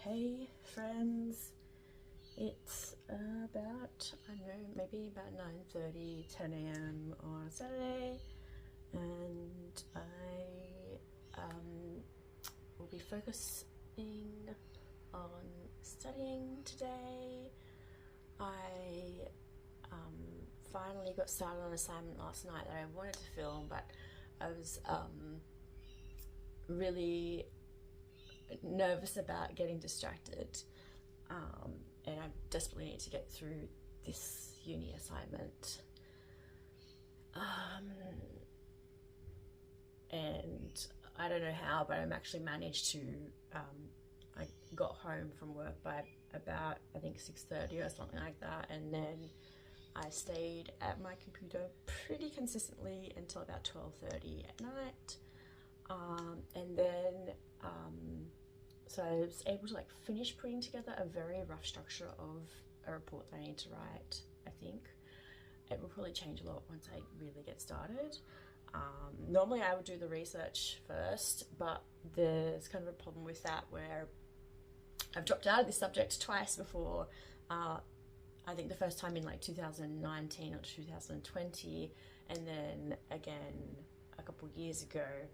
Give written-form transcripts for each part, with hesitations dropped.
Hey friends, it's about, I don't know, maybe about 9:30, 10 a.m. on Saturday, and I will be focusing on studying today. I finally got started on an assignment last night that I wanted to film, but I was really nervous about getting distracted, and I desperately need to get through this uni assignment. And I don't know how, but I'm actually managed to. I got home from work by about, I think, 6:30 or something like that, and then I stayed at my computer pretty consistently until about 12:30 at night. And then so I was able to finish putting together a very rough structure of a report that I need to write. I think it will probably change a lot once I really get started. Normally I would do the research first, but there's kind of a problem with that where I've dropped out of this subject twice before. I think the first time in 2019 or 2020, and then again a couple of years ago.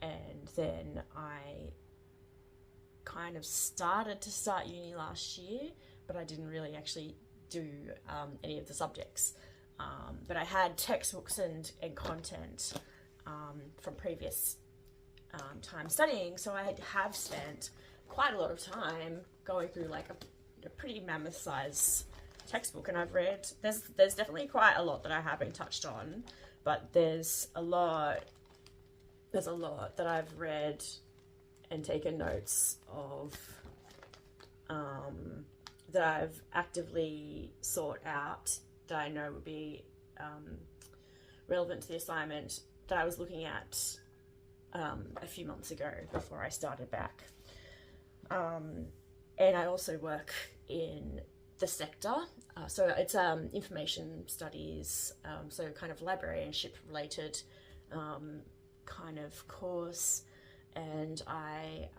And then I kind of started uni last year, but I didn't really actually do any of the subjects. But I had textbooks and content from previous time studying, so I have spent quite a lot of time going through a pretty mammoth size textbook, and I've read, there's definitely quite a lot that I haven't touched on, but there's a lot that I've read and taken notes of, that I've actively sought out, that I know would be relevant to the assignment that I was looking at a few months ago before I started back. And I also work in the sector, so it's information studies, so kind of librarianship related kind of course, and I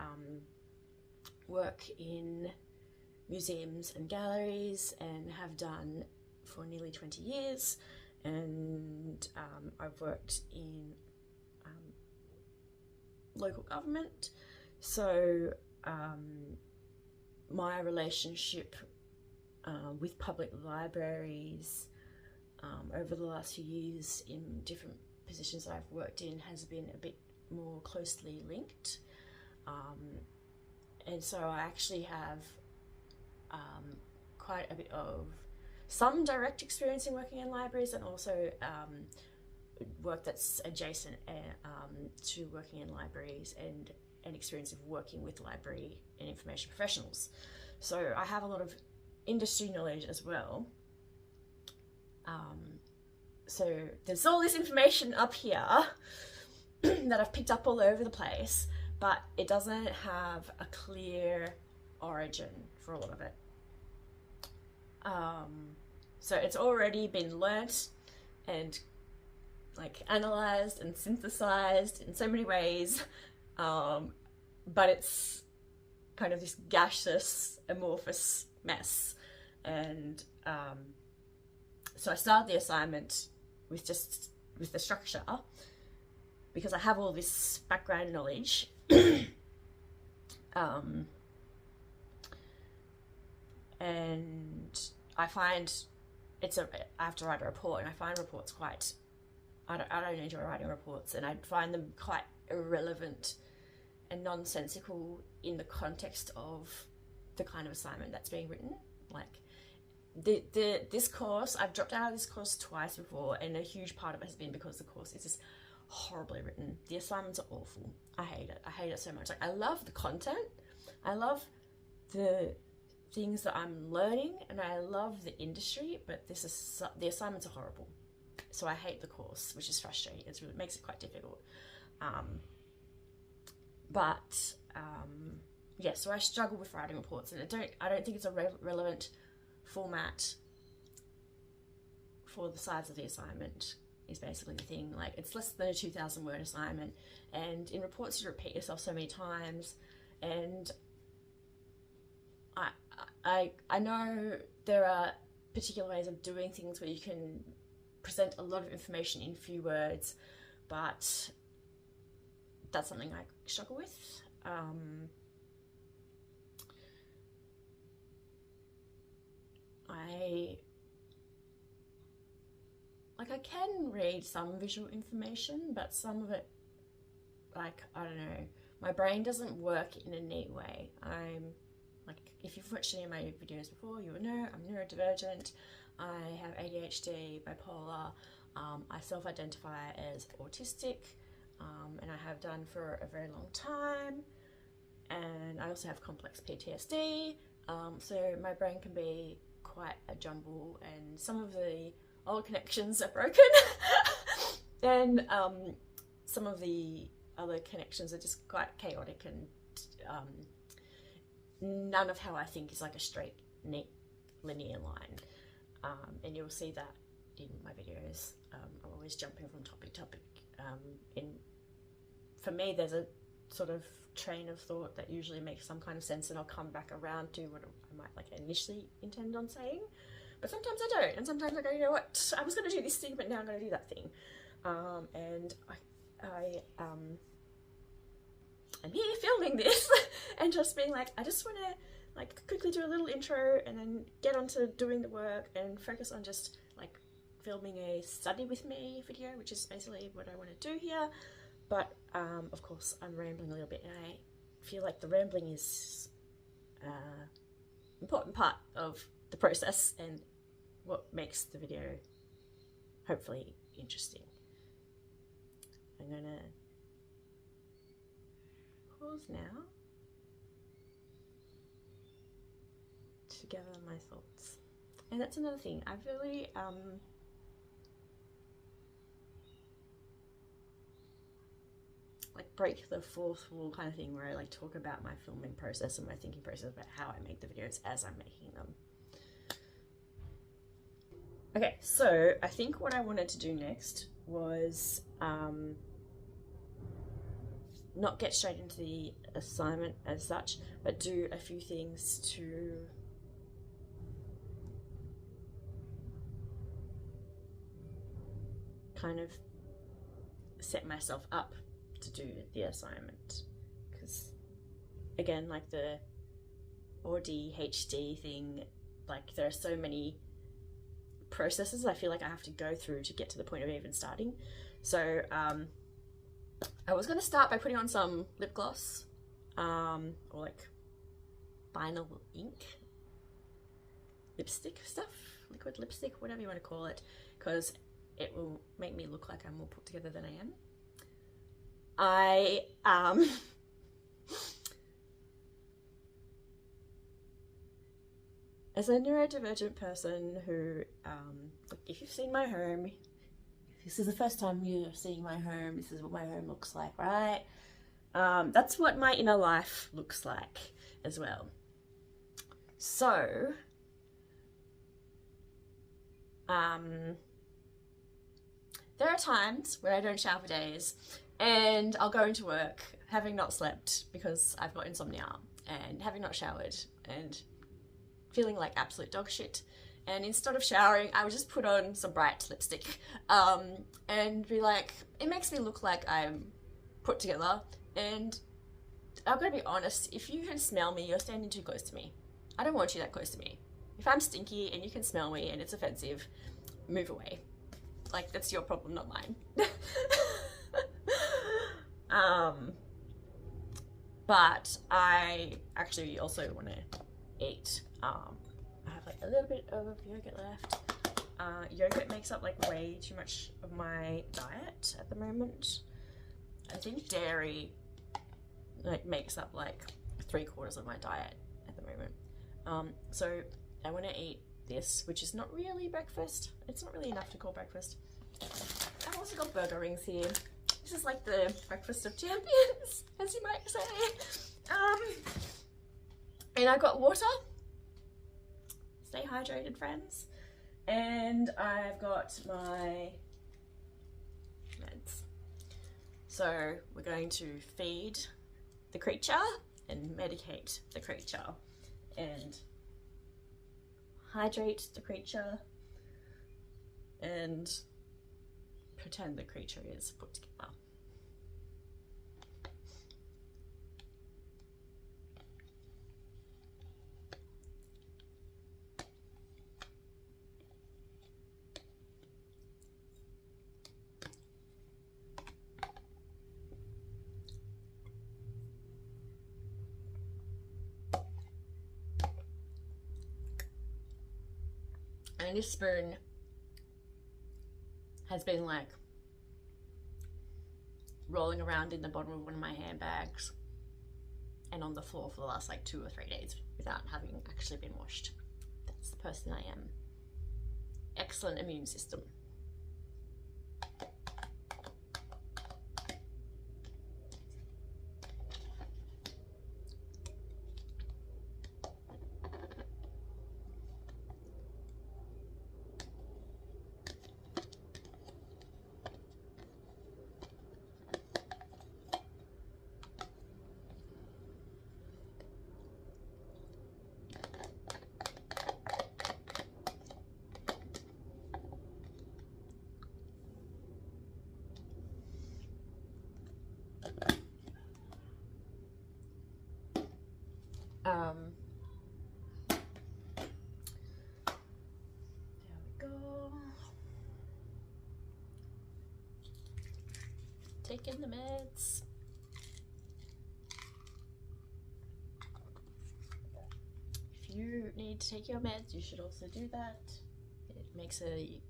work in museums and galleries and have done for nearly 20 years, and I've worked in local government, so my relationship with public libraries over the last few years in different positions that I've worked in has been a bit more closely linked, and so I actually have quite a bit of some direct experience in working in libraries, and also work that's adjacent to working in libraries, and an experience of working with library and information professionals. So I have a lot of industry knowledge as well. So there's all this information up here that I've picked up all over the place, but it doesn't have a clear origin for a lot of it. So it's already been learnt and analysed and synthesized in so many ways, but it's kind of this gaseous, amorphous mess. And so I started the assignment with the structure, because I have all this background knowledge. And I find I have to write a report, and I find reports I don't enjoy writing reports, and I find them quite irrelevant and nonsensical in the context of the kind of assignment that's being written. This course, I've dropped out of this course twice before, and a huge part of it has been because the course is just horribly written. The assignments are awful. I hate it so much. I love the content, I love the things that I'm learning, and I love the industry, but the assignments are horrible. So I hate the course, which is frustrating. It makes it quite difficult. Yeah, so I struggle with writing reports, and I don't think it's a relevant format for the size of the assignment, is basically the thing. It's less than a 2,000 word assignment, and in reports you repeat yourself so many times, and I know there are particular ways of doing things where you can present a lot of information in few words, but that's something I struggle with. I can read some visual information, but some of it, like, I don't know, my brain doesn't work in a neat way. I'm like, if you've watched any of my videos before, you will know I'm neurodivergent. I have ADHD, bipolar. I self-identify as autistic, and I have done for a very long time. And I also have complex PTSD. So my brain can be quite a jumble, and some of the old connections are broken. And some of the other connections are just quite chaotic, and none of how I think is like a straight, neat, linear line. And you'll see that in my videos. I'm always jumping from topic to topic. For me, there's a sort of train of thought that usually makes some kind of sense, and I'll come back around to what I might like initially intend on saying. But sometimes I don't, and sometimes I go, you know what, I was going to do this thing, but now I'm going to do that thing. And I'm here filming this and just being like, I just want to like quickly do a little intro and then get on to doing the work and focus on just like filming a study with me video, which is basically what I want to do here. But of course I'm rambling a little bit, and I feel like the rambling is an important part of the process and what makes the video hopefully interesting. I'm gonna pause now to gather my thoughts. And that's another thing, I've really like break the fourth wall kind of thing, where I like talk about my filming process and my thinking process about how I make the videos as I'm making them. Okay, so I think what I wanted to do next was not get straight into the assignment as such, but do a few things to kind of set myself up to do the assignment. Because again, like the ADHD thing, like there are so many processes I feel like I have to go through to get to the point of even starting. So I was going to start by putting on some lip gloss, or like vinyl ink, lipstick stuff, liquid lipstick, whatever you want to call it, because it will make me look like I'm more put together than I am. As a neurodivergent person who, if you've seen my home, if this is the first time you're seeing my home, this is what my home looks like, right? That's what my inner life looks like as well. So, there are times where I don't shower for days, and I'll go into work having not slept because I've got insomnia, and having not showered, and feeling like absolute dog shit. And instead of showering, I would just put on some bright lipstick and be like, it makes me look like I'm put together. And I'm gonna be honest, if you can smell me, you're standing too close to me. I don't want you that close to me. If I'm stinky and you can smell me and it's offensive, move away. Like, that's your problem, not mine. But I actually also want to eat. I have like a little bit of yogurt left. Yogurt makes up like way too much of my diet at the moment. I think dairy like makes up like 3/4 of my diet at the moment. So I want to eat this, which is not really breakfast. It's not really enough to call breakfast. I've also got burger rings here. This is like the breakfast of champions, as you might say. And I got water. Stay hydrated, friends. And I've got my meds. So we're going to feed the creature and medicate the creature. and hydrate the creature and pretend the creature is put together. And this spoon has been like rolling around in the bottom of one of my handbags and on the floor for the last like 2 or 3 days without having actually been washed. That's the person I am. Excellent immune system. There we go. Taking the meds. If you need to take your meds, you should also do that. It makes a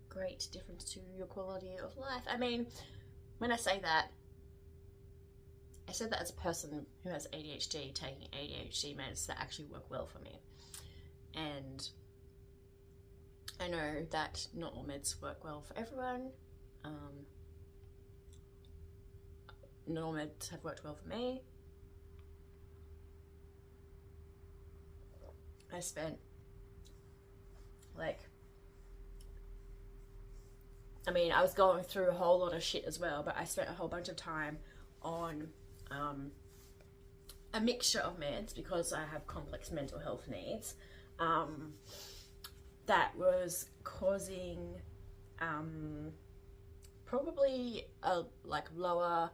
great difference to your quality of life. I mean, when I say that, I said that as a person who has ADHD, taking ADHD meds that actually work well for me. And I know that not all meds work well for everyone. Not all meds have worked well for me. I spent I was going through a whole lot of shit as well, but I spent a whole bunch of time on a mixture of meds because I have complex mental health needs that was causing probably a lower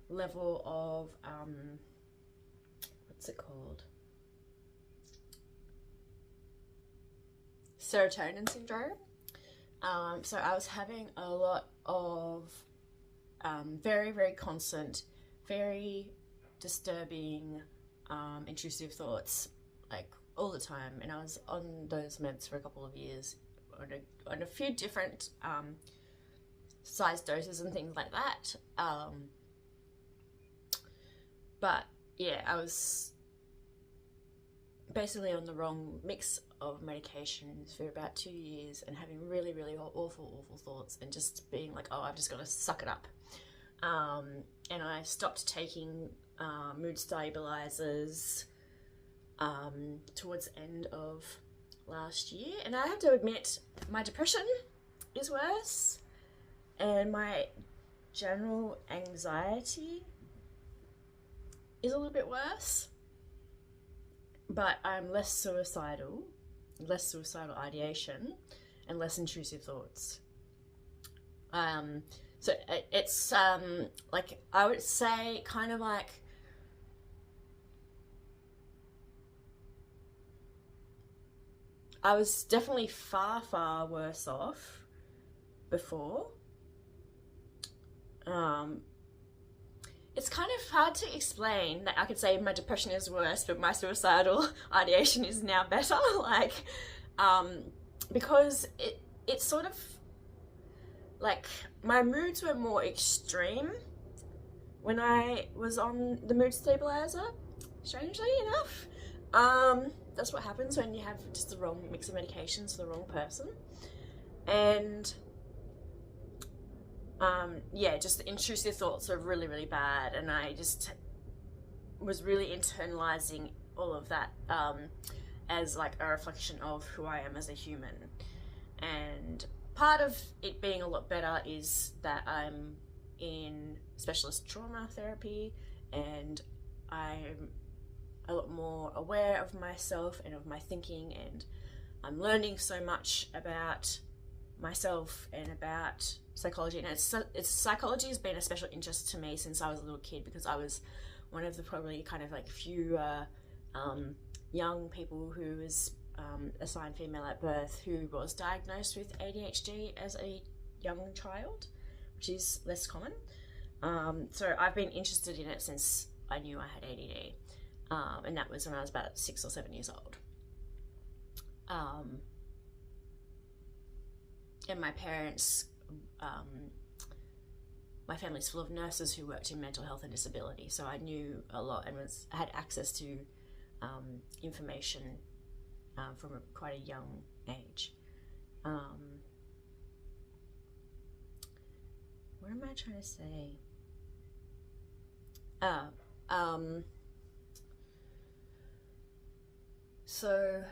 level of what's it called, serotonin syndrome. So I was having a lot of very, very constant, very disturbing, intrusive thoughts, like all the time. And I was on those meds for a couple of years, on a few different size doses and things like that. But yeah, I was basically on the wrong mix of medications for about 2 years and having really, really awful thoughts and just being like, oh, I've just got to suck it up. And I stopped taking mood stabilizers towards the end of last year. And I have to admit, my depression is worse and my general anxiety is a little bit worse. But I'm less suicidal ideation, and less intrusive thoughts. So it's like, I would say kind of like I was definitely far worse off before. It's kind of hard to explain that I could say my depression is worse, but my suicidal ideation is now better. Because it's sort of like my moods were more extreme when I was on the mood stabilizer, strangely enough. That's what happens when you have just the wrong mix of medications for the wrong person. And yeah, just the intrusive thoughts are really, really bad, and I just was really internalizing all of that as like a reflection of who I am as a human. And part of it being a lot better is that I'm in specialist trauma therapy, and I'm a lot more aware of myself and of my thinking, and I'm learning so much about myself and about psychology. And psychology has been a special interest to me since I was a little kid, because I was one of the probably kind of like few young people who was assigned female at birth who was diagnosed with ADHD as a young child, which is less common. So I've been interested in it since I knew I had ADD, and that was when I was about 6 or 7 years old. And my parents, my family's full of nurses who worked in mental health and disability, so I knew a lot and had access to information from quite a young age. What am I trying to say? So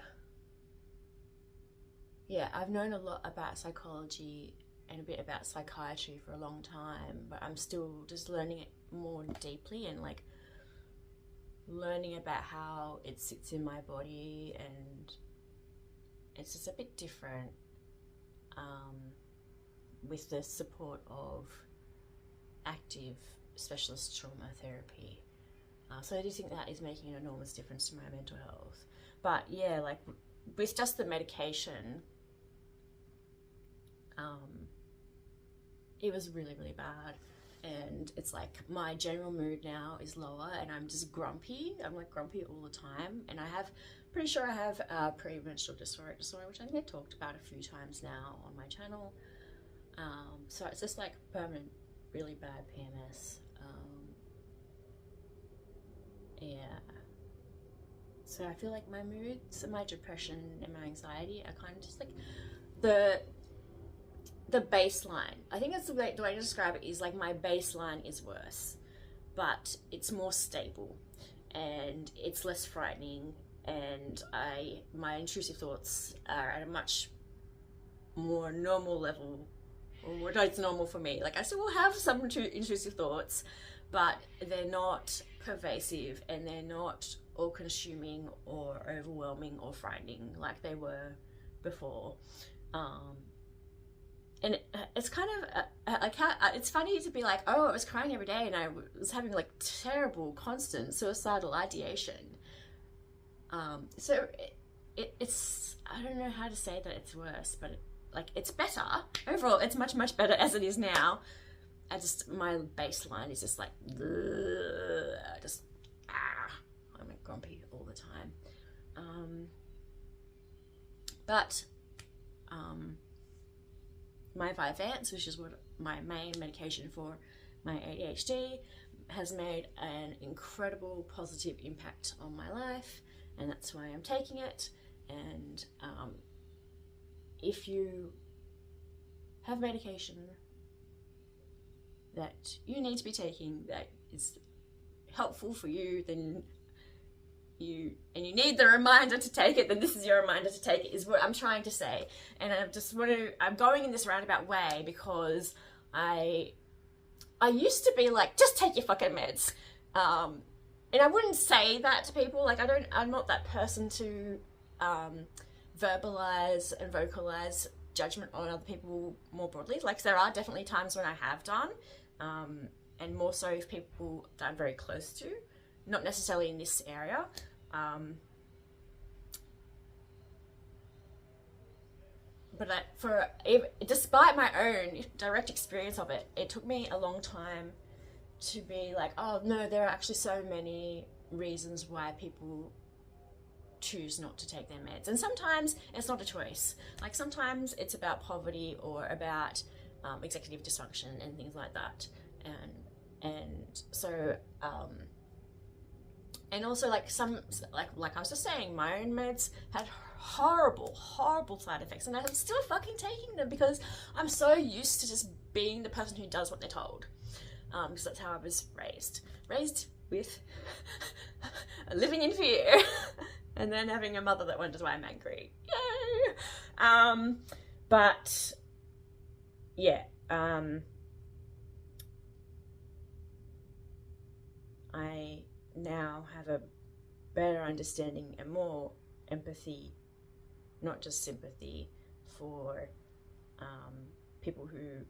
yeah, I've known a lot about psychology and a bit about psychiatry for a long time, but I'm still just learning it more deeply, and like learning about how it sits in my body, and it's just a bit different with the support of active specialist trauma therapy. So I do think that is making an enormous difference to my mental health. But yeah, like with just the medication, it was really, really bad. And it's like my general mood now is lower, and I'm just grumpy. I'm like grumpy all the time. And pretty sure I have premenstrual disorder, which I think I talked about a few times now on my channel. So it's just like permanent, really bad PMS. Yeah. So I feel like my moods and my depression and my anxiety are kind of just like the baseline. I think that's the way to describe it, is like my baseline is worse, but it's more stable and it's less frightening, and my intrusive thoughts are at a much more normal level, or what is normal for me. Like I still will have some intrusive thoughts, but they're not pervasive, and they're not all-consuming or overwhelming or frightening like they were before. And it's kind of like it's funny to be like, oh, I was crying every day and I was having like terrible, constant suicidal ideation. So it's I don't know how to say that it's worse, but it's better overall. It's much, much better as it is now. My baseline is just like I'm like grumpy all the time. But my Vyvanse, which is what my main medication for my ADHD, has made an incredible positive impact on my life, and that's why I'm taking it. And if you have medication that you need to be taking that is helpful for you, then you need the reminder to take it, then this is your reminder to take it, is what I'm trying to say. And I'm going in this roundabout way because I used to be like, just take your fucking meds. And I wouldn't say that to people. Like I'm not that person to verbalize and vocalize judgment on other people more broadly. Like there are definitely times when I have done, and more so if people that I'm very close to, not necessarily in this area. But despite my own direct experience of it, it took me a long time to be like, oh no, there are actually so many reasons why people choose not to take their meds. And sometimes it's not a choice. Like sometimes it's about poverty or about executive dysfunction and things like that. And so and also like I was just saying, my own meds had horrible side effects, and I'm still fucking taking them because I'm so used to just being the person who does what they're told, because that's how I was raised with living in fear and then having a mother that wonders why I'm angry. Yay! But yeah, I now have a better understanding and more empathy, not just sympathy, for people who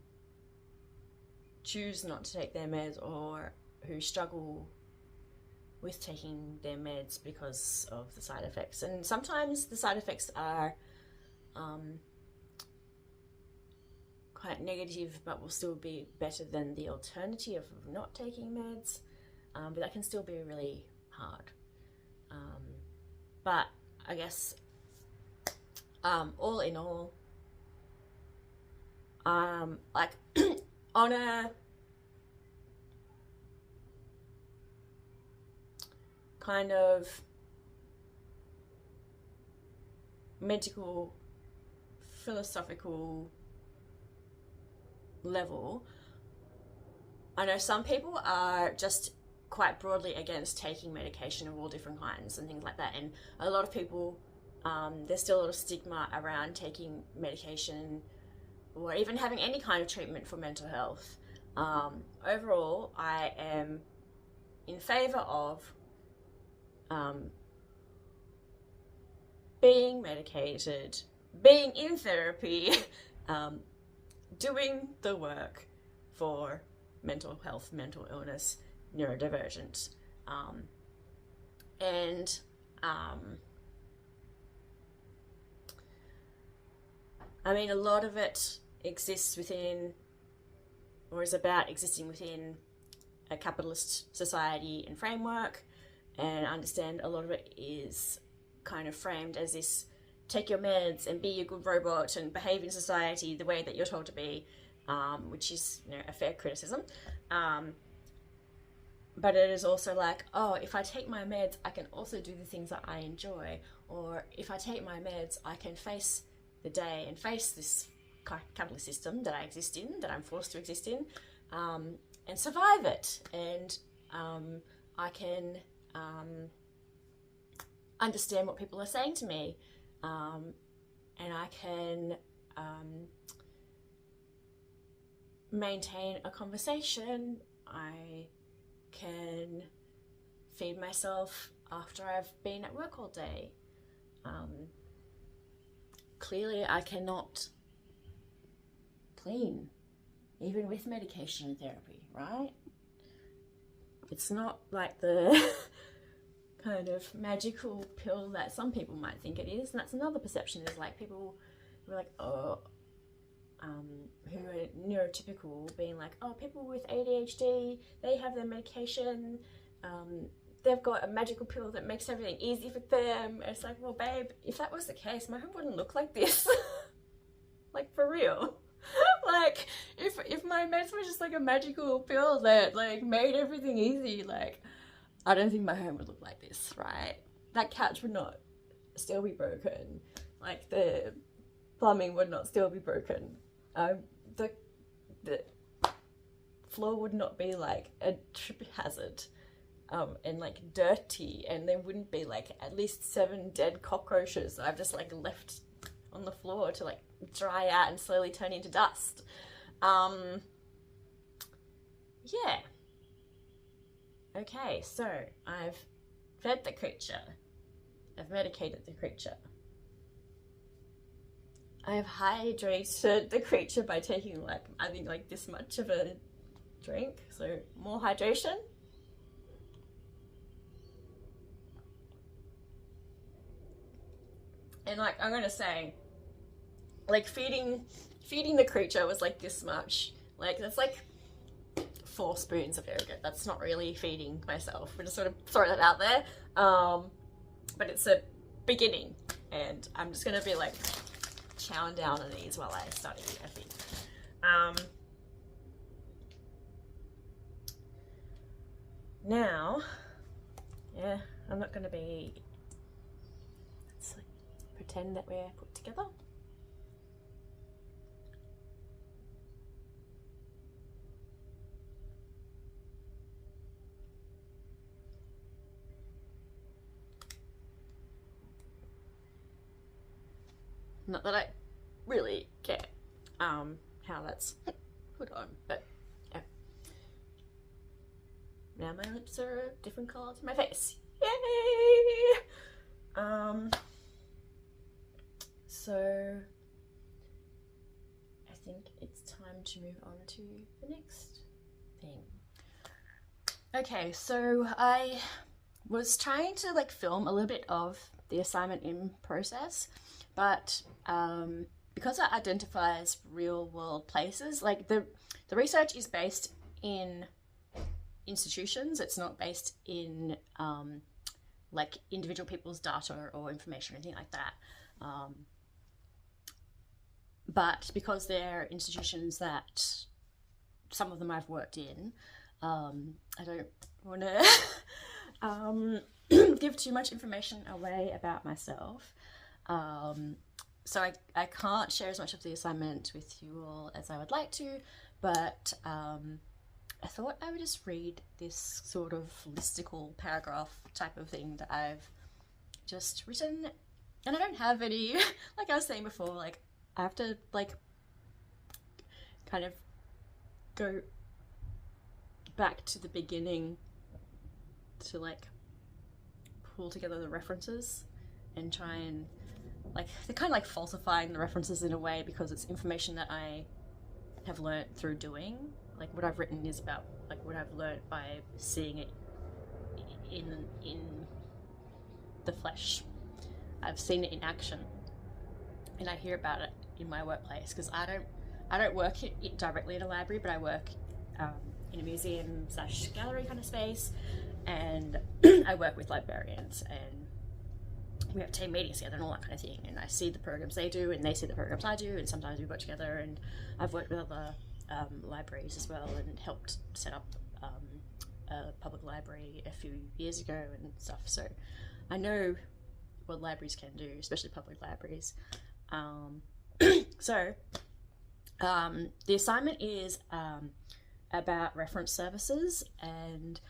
choose not to take their meds or who struggle with taking their meds because of the side effects. And sometimes the side effects are quite negative, but will still be better than the alternative of not taking meds, but that can still be really hard. But I guess all in all, like on a kind of medical, philosophical level, I know some people are just quite broadly against taking medication of all different kinds and things like that, and a lot of people, there's still a lot of stigma around taking medication or even having any kind of treatment for mental health. Overall, I am in favor of being medicated, being in therapy, doing the work for mental health, mental illness, neurodivergent. I mean, a lot of it exists within, or is about existing within, a capitalist society and framework, and I understand a lot of it is kind of framed as this: take your meds and be a good robot and behave in society the way that you're told to be, which is, you know, a fair criticism. But it is also like, oh, if I take my meds, I can also do the things that I enjoy. Or if I take my meds, I can face the day and face this capitalist system that I exist in, that I'm forced to exist in, and survive it. And I can understand what people are saying to me. And I can maintain a conversation. I can feed myself after I've been at work all day. Clearly, I cannot clean, even with medication and therapy, right? It's not like the kind of magical pill that some people might think it is. And that's another perception, is like people who are like, oh, who are neurotypical, being like, oh, people with ADHD, they have their medication, they've got a magical pill that makes everything easy for them. It's like, well, babe, if that was the case, my home wouldn't look like this. Like, for real. Like, if my meds were just like a magical pill that like made everything easy, like, I don't think my home would look like this, right? That couch would not still be broken. Like, the plumbing would not still be broken. The floor would not be like a trip hazard, and like dirty, and there wouldn't be like at least 7 dead cockroaches that I've just like left on the floor to like dry out and slowly turn into dust. Yeah. Okay, so I've fed the creature. I've medicated the creature. I've hydrated the creature by taking like, I think like this much of a drink, so more hydration. And like, I'm gonna say, like, feeding the creature was like this much. Like, that's like 4 spoons of yogurt. That's not really feeding myself. We're just sort of throw that out there. But it's a beginning, and I'm just gonna be like chowing down on these while I study, I think. Now, yeah, I'm not gonna be, let's like pretend that we're put together. Not that I really care how that's put on, but yeah. Now my lips are a different colour to my face. Yay! So I think it's time to move on to the next thing. Okay, so I was trying to like film a little bit of the assignment in process, but because it identifies real world places, like the research is based in institutions, it's not based in like individual people's data or information or anything like that. But because they're institutions that some of them I've worked in, I don't want to give too much information away about myself. So I can't share as much of the assignment with you all as I would like to, but I thought I would just read this sort of listicle paragraph type of thing that I've just written. And I don't have any, like I was saying before, like I have to like kind of go back to the beginning to like pull together the references and try and like, they're kind of like falsifying the references in a way because it's information that I have learnt through doing. Like what I've written is about like what I've learnt by seeing it in the flesh. I've seen it in action, and I hear about it in my workplace because I don't work directly in a library, but I work in a museum / gallery kind of space, and I work with librarians, and we have team meetings together and all that kind of thing, and I see the programs they do and they see the programs I do, and sometimes we work together, and I've worked with other libraries as well and helped set up a public library a few years ago and stuff, so I know what libraries can do, especially public libraries. So the assignment is about reference services, and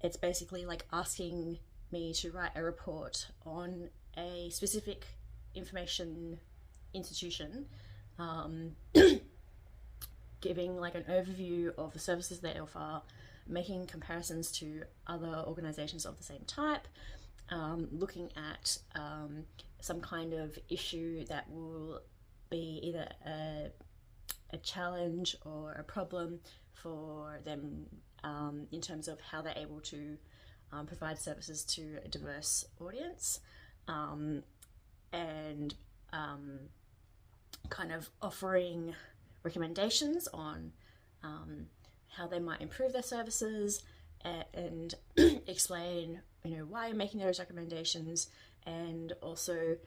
it's basically like asking me to write a report on a specific information institution, giving like an overview of the services they offer, making comparisons to other organizations of the same type, looking at some kind of issue that will be either a challenge or a problem for them in terms of how they're able to provide services to a diverse audience, and kind of offering recommendations on how they might improve their services, and explain, you know, why I'm making those recommendations, and also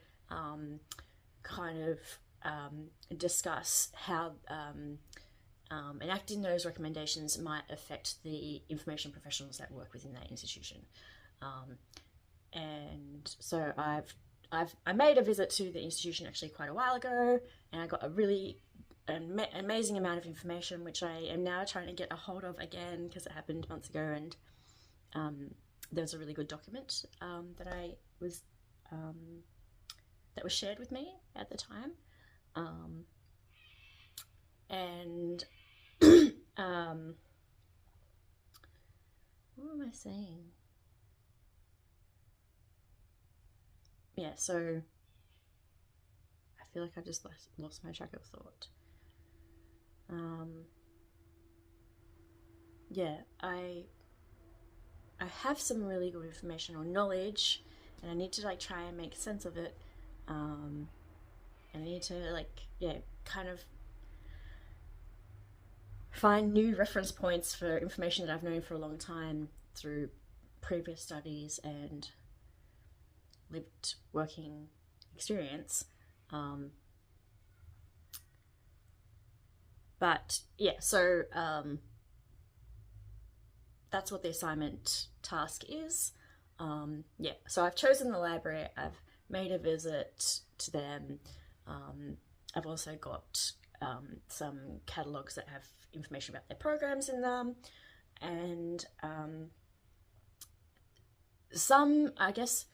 kind of discuss how enacting those recommendations might affect the information professionals that work within that institution. And so I made a visit to the institution actually quite a while ago, and I got a really amazing amount of information, which I am now trying to get a hold of again because it happened months ago, and there was a really good document that was shared with me at the time, and what am I saying? Yeah, so I feel like I've just lost my track of thought. Yeah, I have some really good information or knowledge, and I need to like try and make sense of it, and I need to like, yeah, kind of find new reference points for information that I've known for a long time through previous studies and lived working experience. But yeah, so that's what the assignment task is. Yeah, so I've chosen the library, I've made a visit to them, I've also got some catalogues that have information about their programs in them, and some, I guess,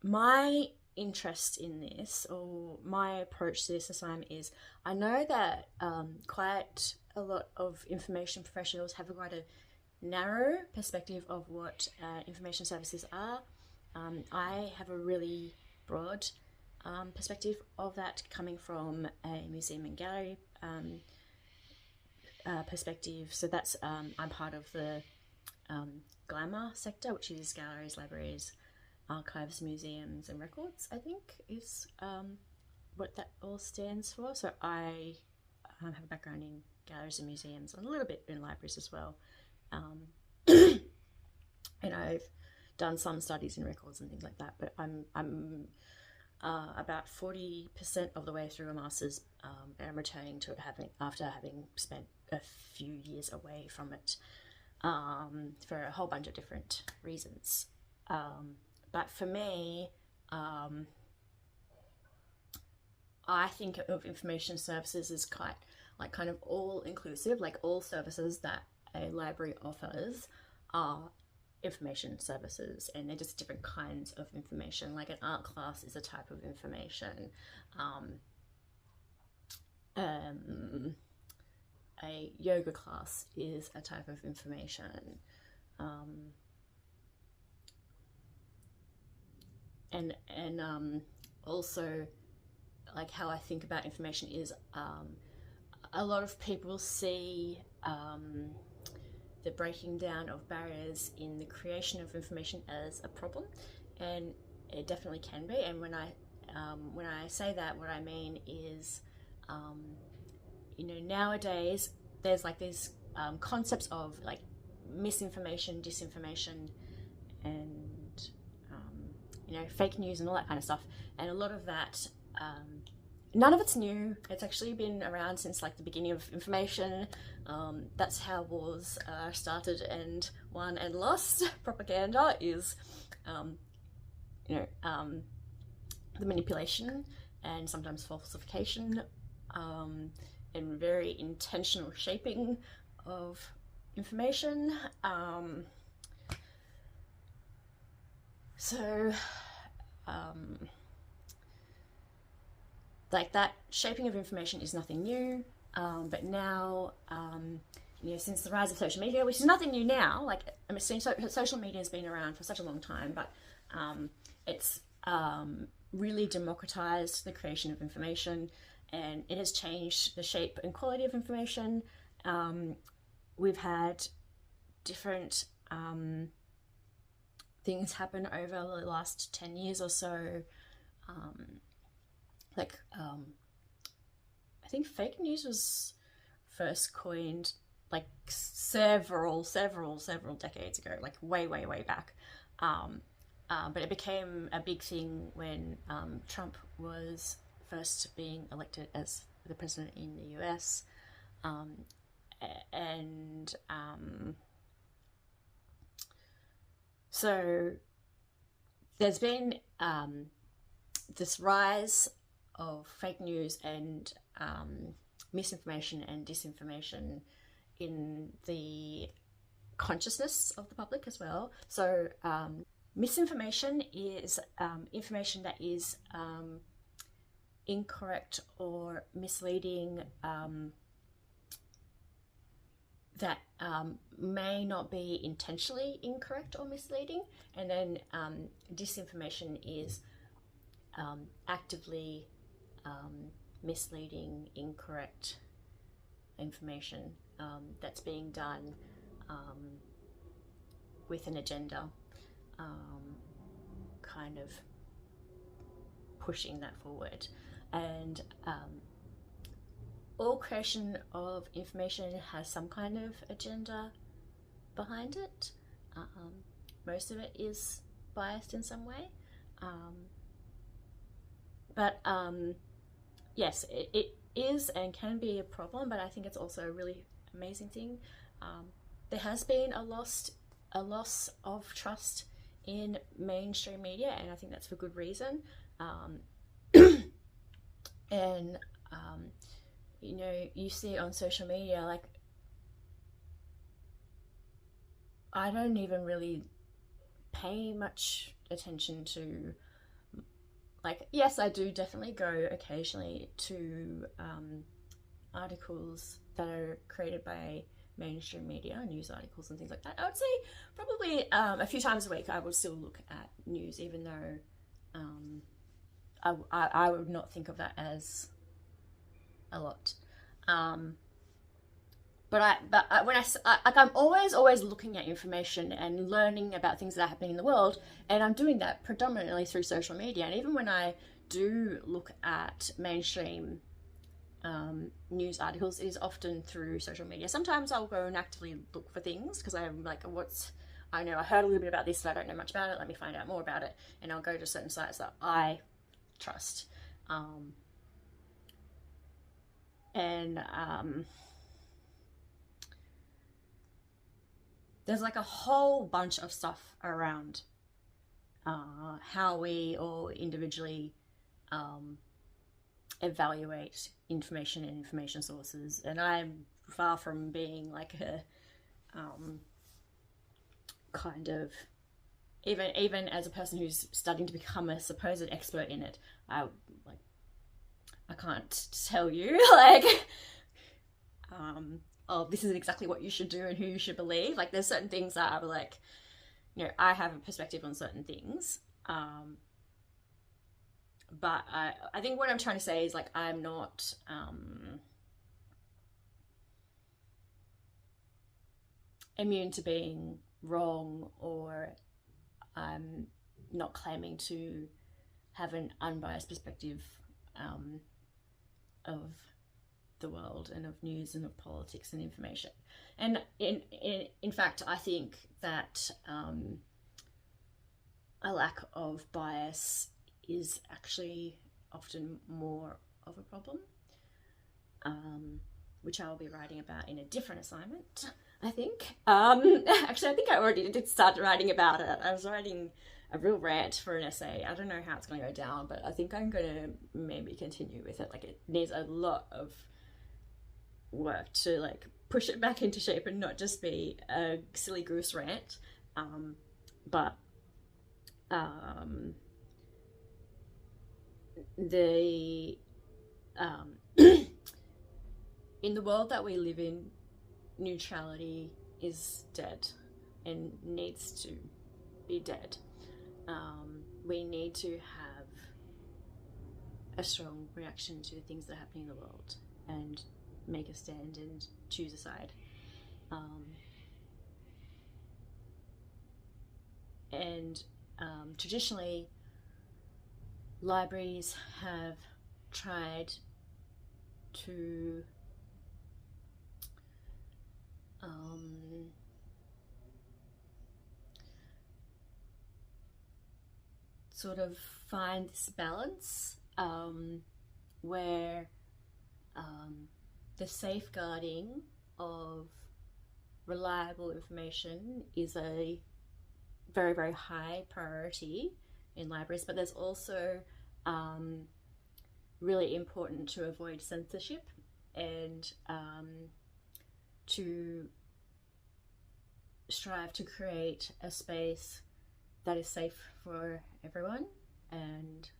my interest in this, or my approach to this assignment, is I know that quite a lot of information professionals have quite a narrow perspective of what information services are. I have a really broad perspective of that, coming from a museum and gallery perspective. So that's I'm part of the glamour sector, which is galleries, libraries, archives, museums and records, I think is what that all stands for. So I have a background in galleries and museums, and a little bit in libraries as well. And I've done some studies in records and things like that, but I'm about 40% of the way through a master's, and I'm returning to it after having spent a few years away from it for a whole bunch of different reasons. But for me, I think of information services as kind of all inclusive, like all services that a library offers are information services, and they're just different kinds of information. Like an art class is a type of information. A yoga class is a type of information. And also, like, how I think about information is a lot of people see the breaking down of barriers in the creation of information as a problem, and it definitely can be. And when I say that, what I mean is, nowadays there's like these concepts of like misinformation, disinformation, and fake news and all that kind of stuff. And a lot of that, none of it's new. It's actually been around since like the beginning of information. That's how wars started and won and lost. Propaganda is, the manipulation and sometimes falsification and very intentional shaping of information. Like that shaping of information is nothing new, but now, since the rise of social media, which is nothing new now, like, I mean, social media has been around for such a long time, but it's really democratized the creation of information, and it has changed the shape and quality of information. We've had different things happen over the last 10 years or so. I think fake news was first coined like several decades ago, like way back. But it became a big thing when Trump was first being elected as the president in the US. So there's been this rise of fake news and misinformation and disinformation in the consciousness of the public as well. So misinformation is information that is incorrect or misleading, that may not be intentionally incorrect or misleading. And then disinformation is actively misleading, incorrect information that's being done with an agenda, kind of pushing that forward. And all creation of information has some kind of agenda behind it. Most of it is biased in some way. But yes, it is and can be a problem, but I think it's also a really amazing thing. There has been a loss of trust in mainstream media, and I think that's for good reason. And you see it on social media, like, I don't even really pay much attention to like, yes, I do definitely go occasionally to articles that are created by mainstream media, news articles and things like that. I would say probably a few times a week I would still look at news, even though I would not think of that as a lot. But I'm always looking at information and learning about things that are happening in the world, and I'm doing that predominantly through social media. And even when I do look at mainstream news articles, it is often through social media. Sometimes I'll go and actively look for things because I'm like, I heard a little bit about this, but I don't know much about it. Let me find out more about it, and I'll go to certain sites that I trust. There's like a whole bunch of stuff around how we all individually evaluate information and information sources, and I'm far from being like a kind of, even as a person who's starting to become a supposed expert in it, I can't tell you like oh, this is exactly what you should do and who you should believe. Like, there's certain things that are like, I have a perspective on certain things, but I think what I'm trying to say is, like, I'm not immune to being wrong, or I'm not claiming to have an unbiased perspective of the world and of news and of politics and information. And in fact, I think that a lack of bias is actually often more of a problem, which I will be writing about in a different assignment, I think. Actually, I think I already did start writing about it. I was writing a real rant for an essay. I don't know how it's going to go down, but I think I'm going to maybe continue with it. Like, it needs a lot of work to like push it back into shape and not just be a silly goose rant. But the in the world that we live in, neutrality is dead and needs to be dead. We need to have a strong reaction to the things that are happening in the world and make a stand and choose a side. Traditionally, libraries have tried to sort of find this balance where the safeguarding of reliable information is a very, very high priority in libraries, but there's also really important to avoid censorship and to strive to create a space that is safe for everyone. And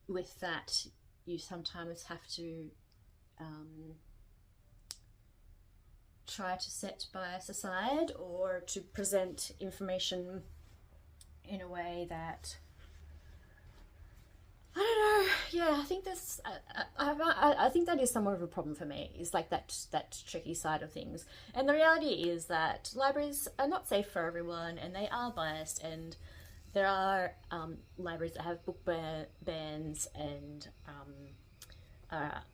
with that, you sometimes have to try to set bias aside, or to present information in a way that, I don't know. Yeah, I think this. I think that is somewhat of a problem for me. Is like that tricky side of things. And the reality is that libraries are not safe for everyone, and they are biased. And there are libraries that have book bans and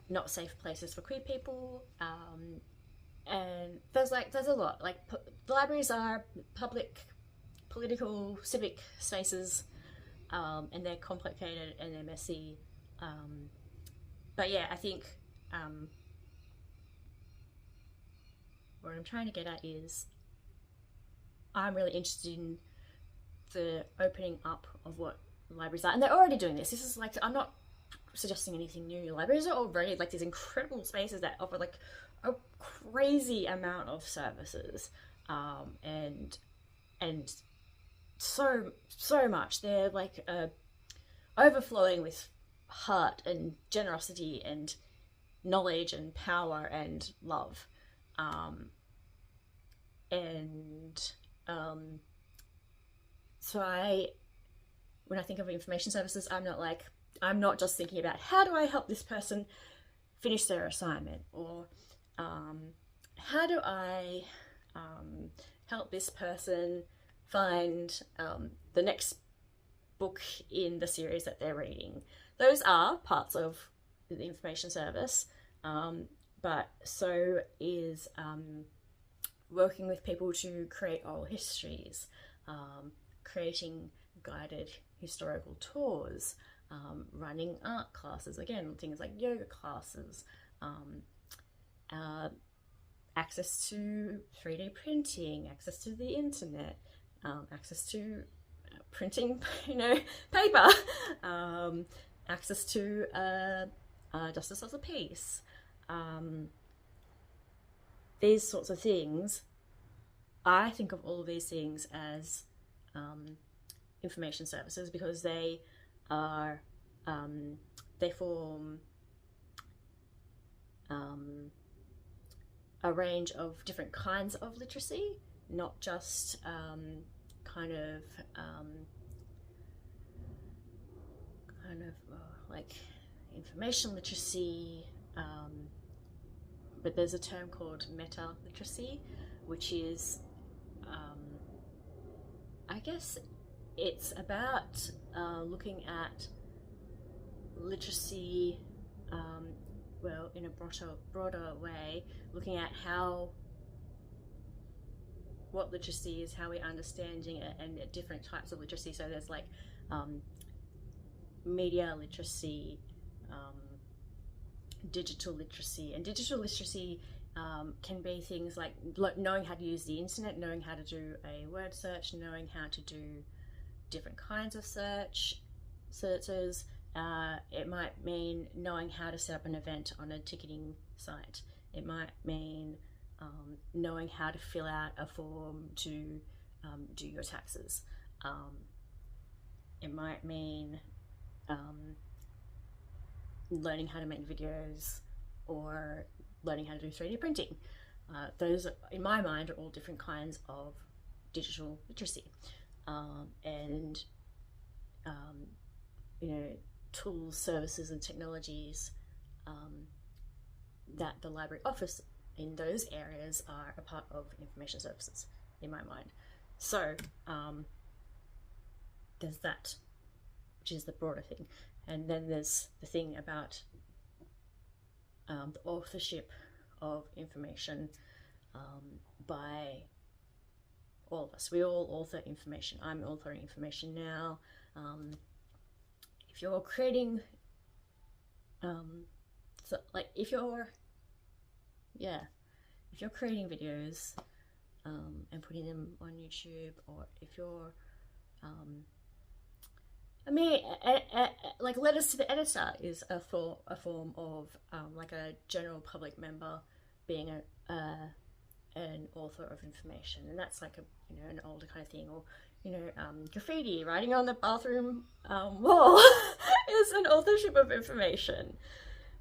not safe places for queer people. And there's a lot. Like, the libraries are public, political, civic spaces. And they're complicated and they're messy. But yeah, I think what I'm trying to get at is I'm really interested in the opening up of what libraries are. And they're already doing this. This is like, I'm not suggesting anything new. Libraries are already like these incredible spaces that offer like a crazy amount of services. And so much. They're like overflowing with heart and generosity and knowledge and power and love. And so when I think of information services, I'm not just thinking about how do I help this person finish their assignment, or how do I help this person find the next book in the series that they're reading. Those are parts of the information service, but so is working with people to create oral histories, creating guided historical tours, running art classes, again, things like yoga classes, access to 3D printing, access to the internet, access to printing, paper, access to justice of the peace. These sorts of things, I think of all of these things as information services, because they are, they form a range of different kinds of literacy, not just like information literacy, but there's a term called meta literacy, which is, I guess it's about looking at literacy, in a broader way, looking at what literacy is, how we're understanding it, and different types of literacy. So there's like media literacy, digital literacy, and digital literacy can be things like knowing how to use the internet, knowing how to do a word search, knowing how to do different kinds of searches. It might mean knowing how to set up an event on a ticketing site. It might mean knowing how to fill out a form to do your taxes. It might mean learning how to make videos, or learning how to do 3D printing. Those, in my mind, are all different kinds of digital literacy. And tools, services, and technologies that the library offers in those areas are a part of information services, in my mind. So there's that, which is the broader thing. And then there's the thing about the authorship of information by all of us. We all author information. I'm authoring information now. If you're creating, if you're creating videos and putting them on YouTube, or if you're, like letters to the editor is a form of like a general public member being an author of information, and that's like an older kind of thing. Or graffiti, writing on the bathroom wall is an authorship of information,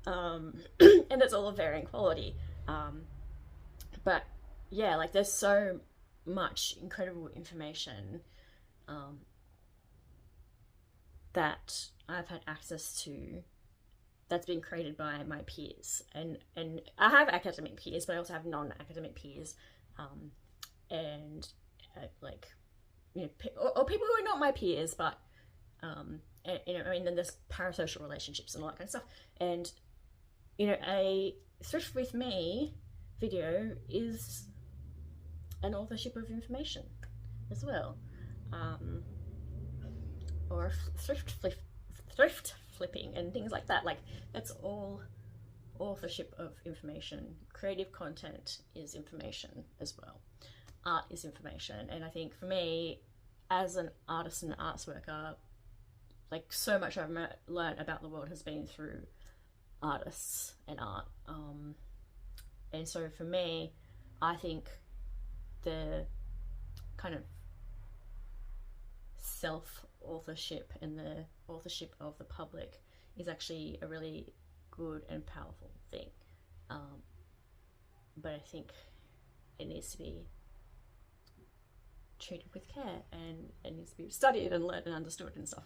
and it's all of varying quality. But yeah, like there's so much incredible information that I've had access to that's been created by my peers, and I have academic peers, but I also have non-academic peers, and or people who are not my peers, but then there's parasocial relationships and all that kind of stuff. And a Thrift With Me video is an authorship of information as well, or thrift flipping and things like that. Like, that's all authorship of information. Creative content is information as well. Art is information. And I think for me, as an artist and an arts worker, like, so much I've learned about the world has been through artists and art. And so for me, I think the kind of self-authorship and the authorship of the public is actually a really good and powerful thing. But I think it needs to be treated with care, and it needs to be studied and learned and understood and stuff.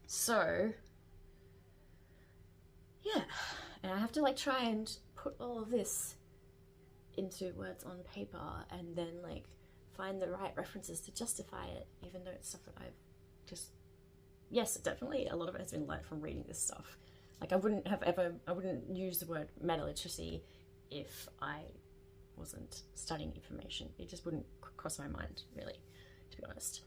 So yeah, and I have to like try and put all of this into words on paper and then like find the right references to justify it, even though it's stuff that I've just, yes, definitely a lot of it has been learned from reading this stuff. Like I wouldn't use the word meta literacy if I wasn't studying information. It just wouldn't cross my mind, really, to be honest.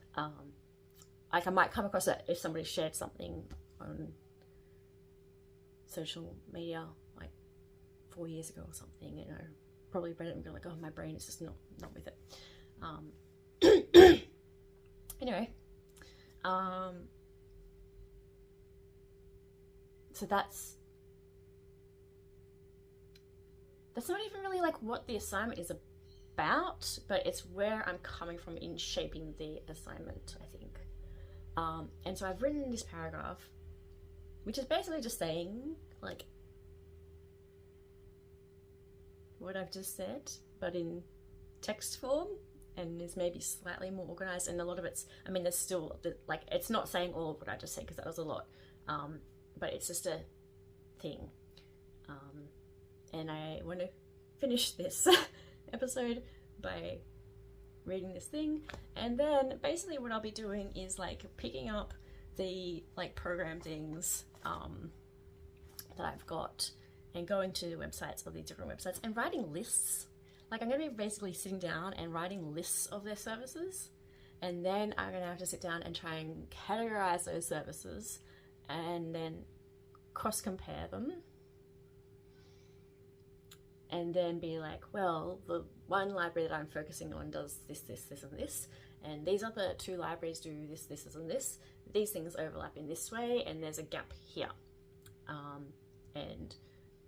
Like I might come across it if somebody shared something on social media like 4 years ago or something, you know, probably read it and be like, oh, my brain is just not with it. Anyway, so that's not even really like what the assignment is about, but it's where I'm coming from in shaping the assignment, I think. And so I've written this paragraph, which is basically just saying like what I've just said, but in text form, and is maybe slightly more organized. And a lot of it's, I mean, there's still like, it's not saying all of what I just said because that was a lot, but it's just a thing. And I want to finish this episode by reading this thing, and then basically what I'll be doing is like picking up the like program things that I've got and going to the websites of these different websites and writing lists. Like I'm going to be basically sitting down and writing lists of their services, and then I'm going to have to sit down and try and categorize those services and then cross compare them, and then be like, well, the one library that I'm focusing on does this, this, this, and this, and these other two libraries do this, this, and this. These things overlap in this way, and there's a gap here. And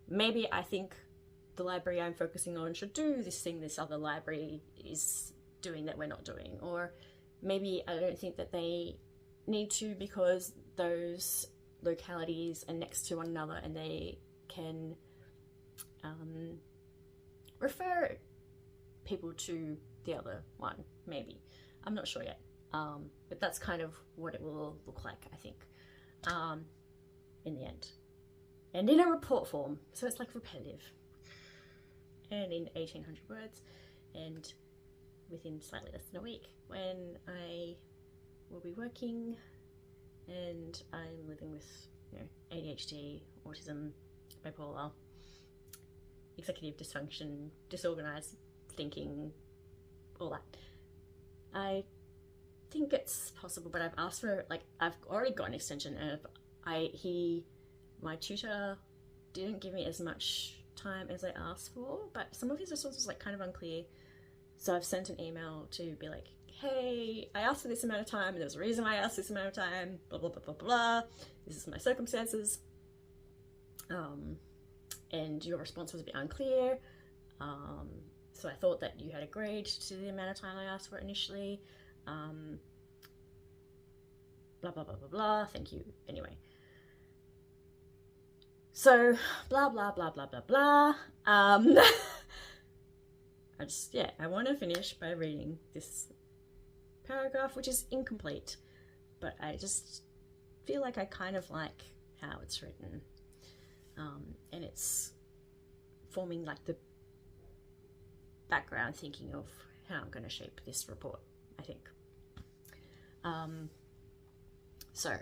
maybe I think the library I'm focusing on should do this thing this other library is doing that we're not doing. Or maybe I don't think that they need to because those localities are next to one another and they can refer people to the other one, maybe. I'm not sure yet. But that's kind of what it will look like, I think, in the end. And in a report form, so it's like repetitive. And in 1,800 words, and within slightly less than a week, when I will be working and I'm living with, you know, ADHD, autism, bipolar, executive dysfunction, disorganized thinking, all that. I think it's possible, but I've asked for, like, I've already got an extension, and my tutor didn't give me as much time as I asked for, but some of his response was like kind of unclear. So I've sent an email to be like, hey, I asked for this amount of time, and there's a reason why I asked this amount of time, blah, blah, blah, blah, blah. This is my circumstances. And your response was a bit unclear. So I thought that you had agreed to the amount of time I asked for initially. Blah, blah, blah, blah, blah. Thank you. Anyway. So, blah, blah, blah, blah, blah, blah. I want to finish by reading this paragraph, which is incomplete, but I just feel like I kind of like how it's written. And it's forming like the background thinking of how I'm going to shape this report, I think. So,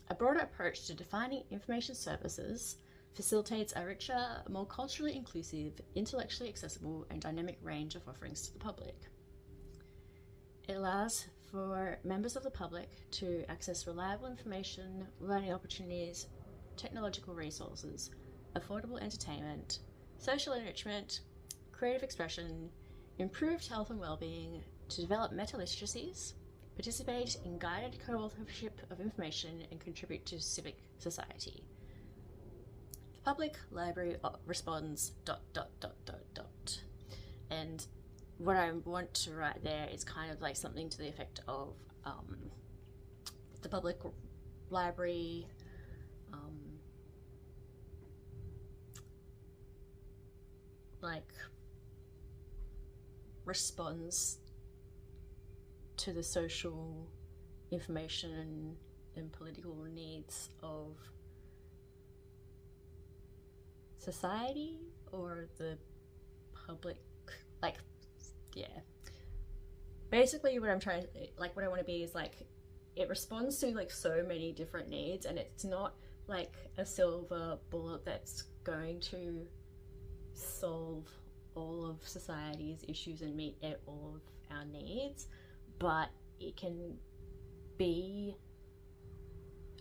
a broader approach to defining information services facilitates a richer, more culturally inclusive, intellectually accessible, and dynamic range of offerings to the public. It allows for members of the public to access reliable information, learning opportunities, technological resources, affordable entertainment, social enrichment, creative expression, improved health and well-being, to develop meta-literacies, participate in guided co-authorship of information, and contribute to civic society. The public library responds ... And what I want to write there is kind of like something to the effect of the public library like responds to the social information and political needs of society or the public, like, yeah. Basically what I'm trying, like what I want to be is like, it responds to like so many different needs, and it's not like a silver bullet that's going to solve all of society's issues and meet all of our needs, but it can be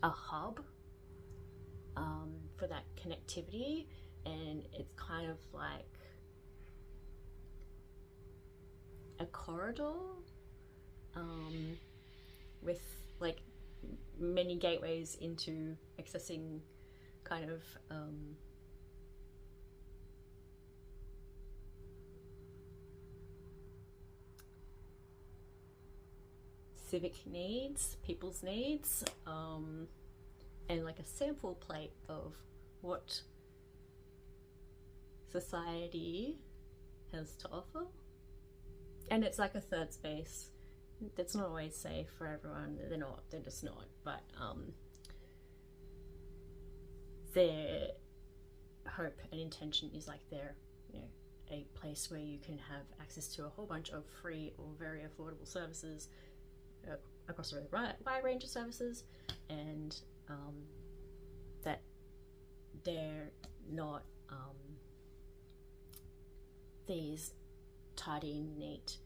a hub for that connectivity, and it's kind of like a corridor with like many gateways into accessing kind of civic needs, people's needs, and like a sample plate of what society has to offer. And it's like a third space that's not always safe for everyone. They're just not, but their hope and intention is like they're, you know, a place where you can have access to a whole bunch of free or very affordable services across a really wide range of services, and that they're not these tidy, neat,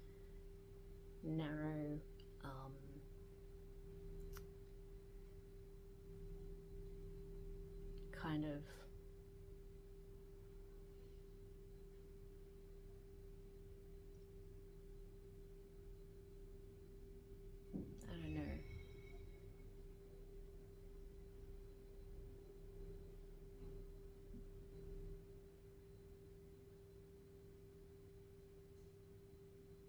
narrow kind of I don't know.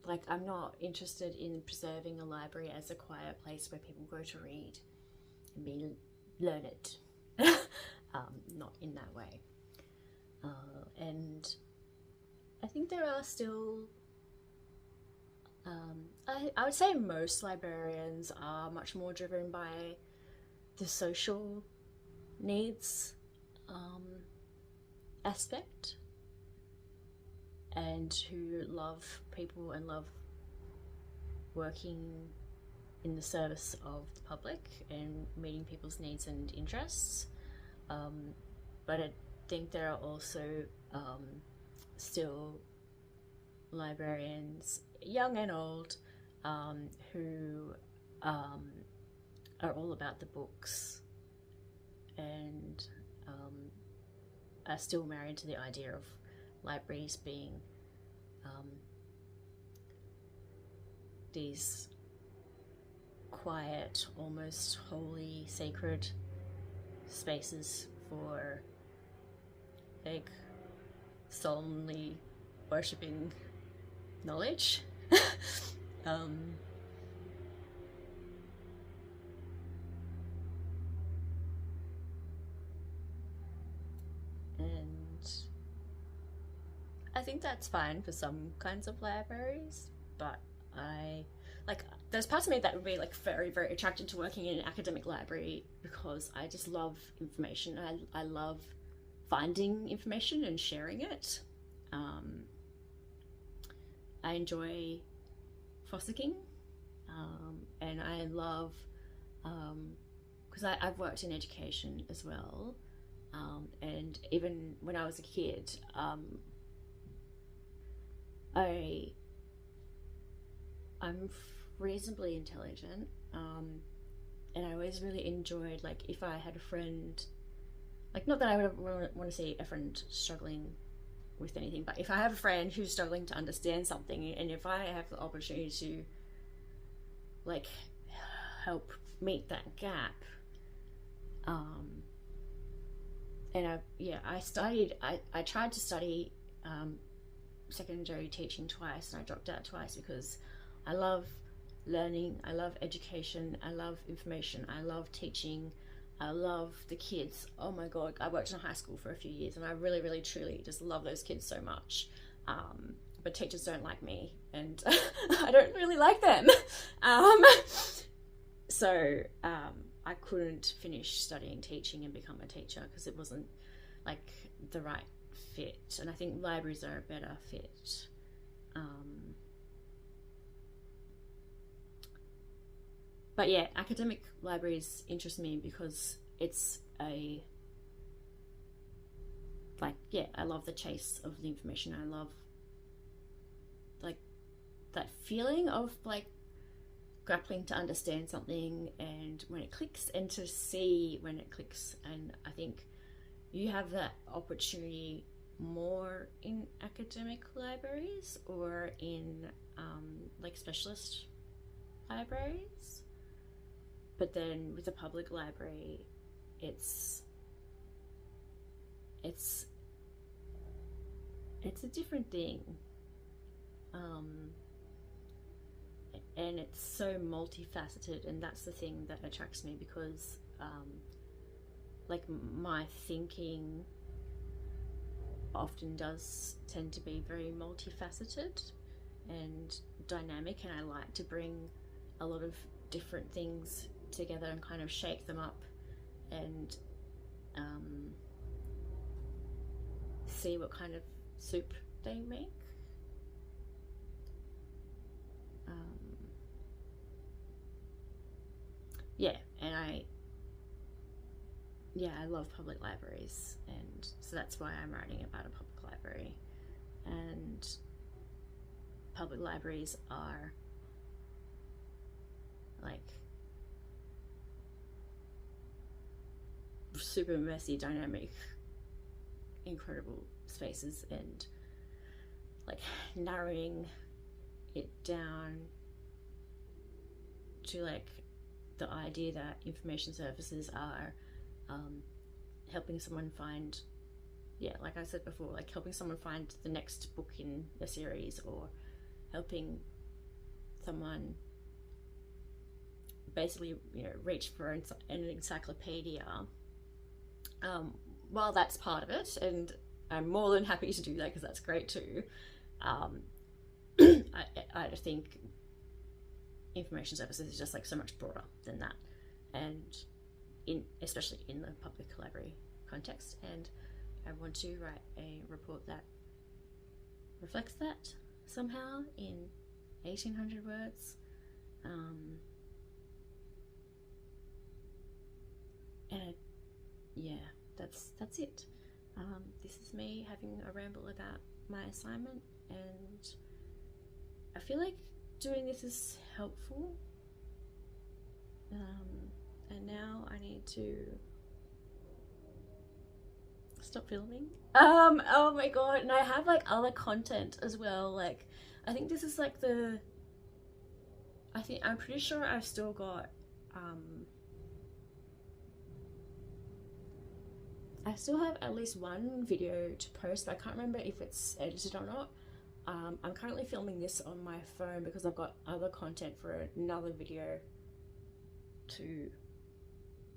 Like, I'm not interested in preserving a library as a quiet place where people go to read and be learned. Not in that way. And I think there are still, I would say most librarians are much more driven by the social needs aspect, and who love people and love working in the service of the public and meeting people's needs and interests. But I think there are also still librarians, young and old, who are all about the books and are still married to the idea of libraries being these quiet, almost holy, sacred spaces for like solemnly worshipping knowledge. And I think that's fine for some kinds of libraries, but there's parts of me that would be like very, very attracted to working in an academic library, because I just love information. I love finding information and sharing it. I enjoy fossicking, and I love, because I've worked in education as well, and even when I was a kid, I'm reasonably intelligent, and I always really enjoyed, like, if I had a friend, like, not that I would want to see a friend struggling with anything, but if I have a friend who's struggling to understand something, and if I have the opportunity to, like, help meet that gap, and I tried to study secondary teaching twice, and I dropped out twice because I love learning, I love education, I love information, I love teaching, I love the kids. Oh my god, I worked in a high school for a few years and I really, really, truly just love those kids so much. But teachers don't like me, and I don't really like them. So I couldn't finish studying teaching and become a teacher because it wasn't like the right fit, and I think libraries are a better fit. But yeah, academic libraries interest me because it's I love the chase of the information. I love like that feeling of like grappling to understand something and when it clicks, and to see when it clicks. And I think you have that opportunity more in academic libraries or in like specialist libraries. But then with a public library, it's a different thing. And it's so multifaceted, and that's the thing that attracts me, because like my thinking often does tend to be very multifaceted and dynamic, and I like to bring a lot of different things together and kind of shake them up and see what kind of soup they make. I love public libraries, and so that's why I'm writing about a public library. And public libraries are like super messy, dynamic, incredible spaces, and like narrowing it down to like the idea that information services are helping someone find, like I said before, like helping someone find the next book in a series, or helping someone basically, reach for an encyclopedia. Well, that's part of it, and I'm more than happy to do that because that's great too. I think information services is just like so much broader than that, and especially in the public library context. And I want to write a report that reflects that somehow in 1800 words. And that's it. This is me having a ramble about my assignment, and I feel like doing this is helpful. And now I need to stop filming. Oh my god, and I have like other content as well. Like I think this is like I'm pretty sure I've still got I still have at least one video to post, but I can't remember if it's edited or not. I'm currently filming this on my phone because I've got other content for another video to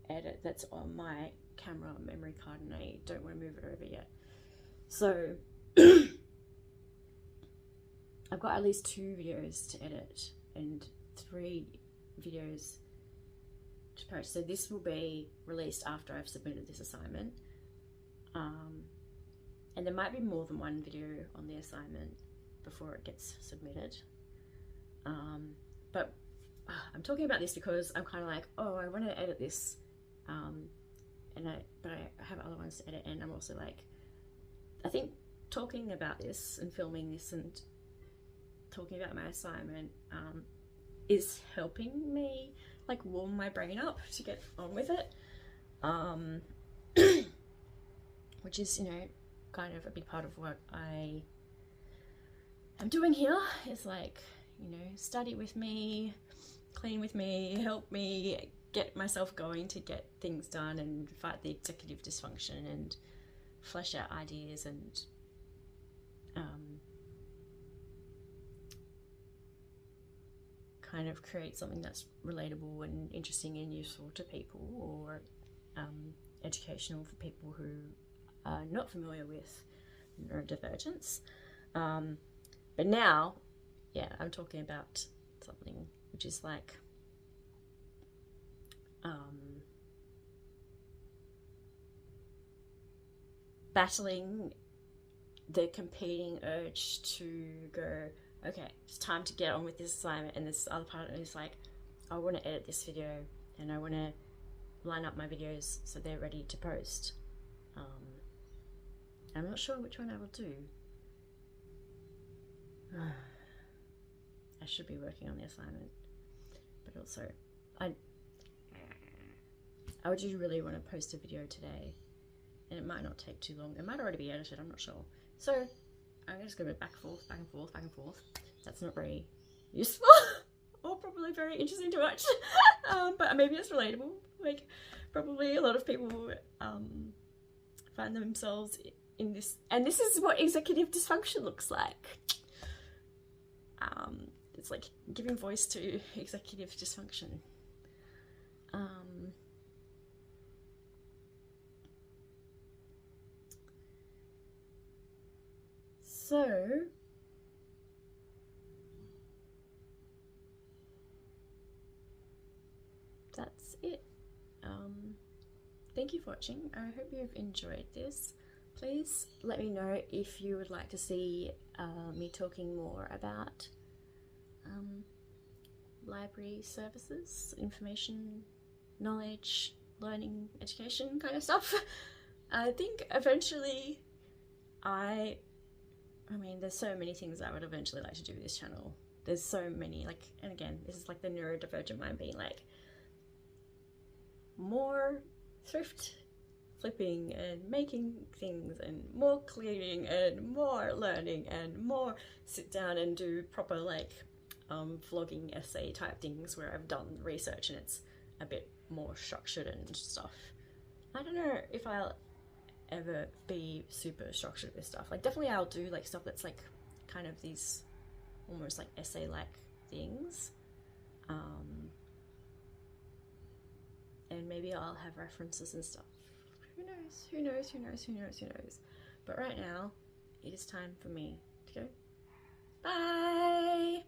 edit that's on my camera memory card, and I don't want to move it over yet. So I've got at least 2 videos to edit and 3 videos to post. So this will be released after I've submitted this assignment. And there might be more than one video on the assignment before it gets submitted. But I'm talking about this because I'm kind of like, oh, I want to edit this, but I have other ones to edit, and I'm also like, I think talking about this and filming this and talking about my assignment is helping me like warm my brain up to get on with it, which is, kind of a big part of what I am doing here. Is like, study with me, clean with me, help me get myself going to get things done and fight the executive dysfunction and flesh out ideas and kind of create something that's relatable and interesting and useful to people, or educational for people who are not familiar with neurodivergence. But now, yeah, I'm talking about something which is like battling the competing urge to go, okay, it's time to get on with this assignment, and this other part is like, I want to edit this video and I want to line up my videos so they're ready to post. I'm not sure which one I will do. I should be working on the assignment, but also I do really want to post a video today, and it might not take too long. It might already be edited, I'm not sure. So I'm just going to go back and forth, back and forth, back and forth. That's not very useful or probably very interesting to watch. But maybe it's relatable. Like, probably a lot of people find themselves in this, and this is what executive dysfunction looks like. It's like giving voice to executive dysfunction. So that's it. Thank you for watching. I hope you've enjoyed this. Please let me know if you would like to see me talking more about library services, information, knowledge, learning, education kind of stuff. I think eventually I mean, there's so many things I would eventually like to do with this channel. There's so many, like, and again, this is like the neurodivergent mind being like, more thrift flipping and making things, and more cleaning, and more learning, and more sit down and do proper like vlogging essay type things where I've done research and it's a bit more structured and stuff. I don't know if I'll ever be super structured with stuff. Like, definitely I'll do like stuff that's like kind of these almost like essay like things, and maybe I'll have references and stuff. Who knows, who knows, who knows, who knows, who knows. But right now it is time for me to go. Bye.